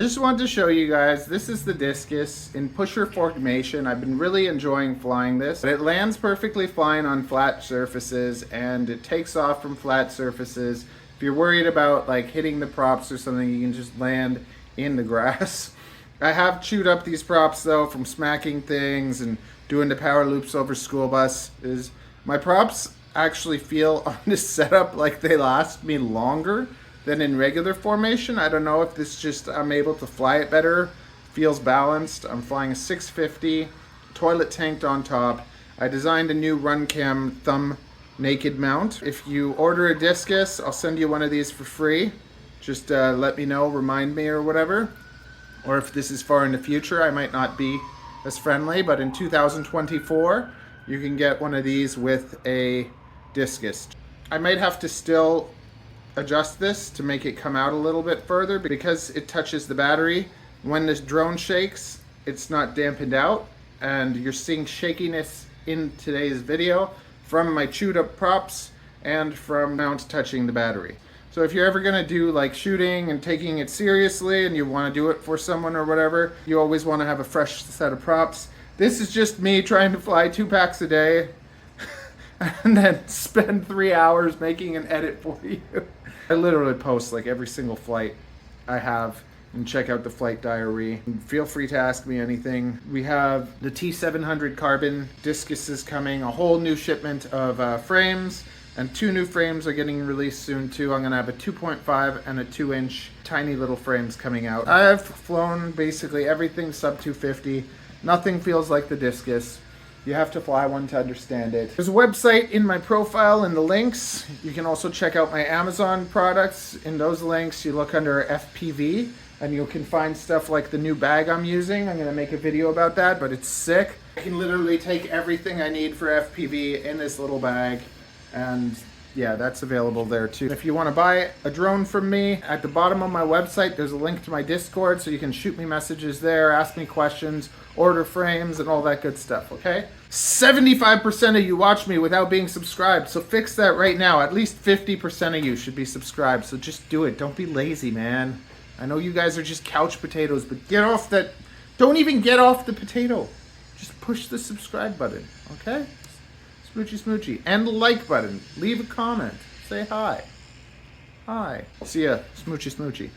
Just wanted to show you guys, this is the discus in pusher formation. I've been really enjoying flying this. It lands perfectly fine on flat surfaces and it takes off from flat surfaces. If you're worried about like hitting the props or something, you can just land in the grass. I have chewed up these props though from smacking things and doing the power loops over school buses. My props actually feel on this setup like they last me longer than in regular formation. I don't know if this just, I'm able to fly it better, feels balanced. I'm flying a 650, toilet tanked on top. I designed a new Runcam thumb naked mount. If you order a discus, I'll send you one of these for free. Just let me know, remind me or whatever. Or if this is far in the future, I might not be as friendly, but in 2024, you can get one of these with a discus. I might have to still adjust this to make it come out a little bit further because it touches the battery. When this drone shakes, it's not dampened out, and you're seeing shakiness in today's video from my chewed up props and from mount touching the battery. So if you're ever gonna do like shooting and taking it seriously and you wanna do it for someone or whatever, you always wanna have a fresh set of props. This is just me trying to fly 2 packs a day and then spend 3 hours making an edit for you. I literally post like every single flight I have and check out the flight diary. Feel free to ask me anything. We have the T700 carbon discuses coming, a whole new shipment of frames, and 2 new frames are getting released soon too. I'm gonna have a 2.5 and a 2-inch tiny little frames coming out. I've flown basically everything sub 250. Nothing feels like the discus. You have to fly one to understand it. There's a website in my profile in the links. You can also check out my Amazon products. In those links, you look under FPV and you can find stuff like the new bag I'm using. I'm gonna make a video about that, but it's sick. I can literally take everything I need for FPV in this little bag, and yeah, that's available there too. If you wanna buy a drone from me, at the bottom of my website, there's a link to my Discord, so you can shoot me messages there, ask me questions, order frames, and all that good stuff, okay? 75% of you watch me without being subscribed, so fix that right now. At least 50% of you should be subscribed, so just do it. Don't be lazy, man. I know you guys are just couch potatoes, but get off that. Don't even get off the potato. Just push the subscribe button, okay? Smoochy smoochy. And the like button. Leave a comment. Say hi. Hi. See ya. Smoochy smoochy.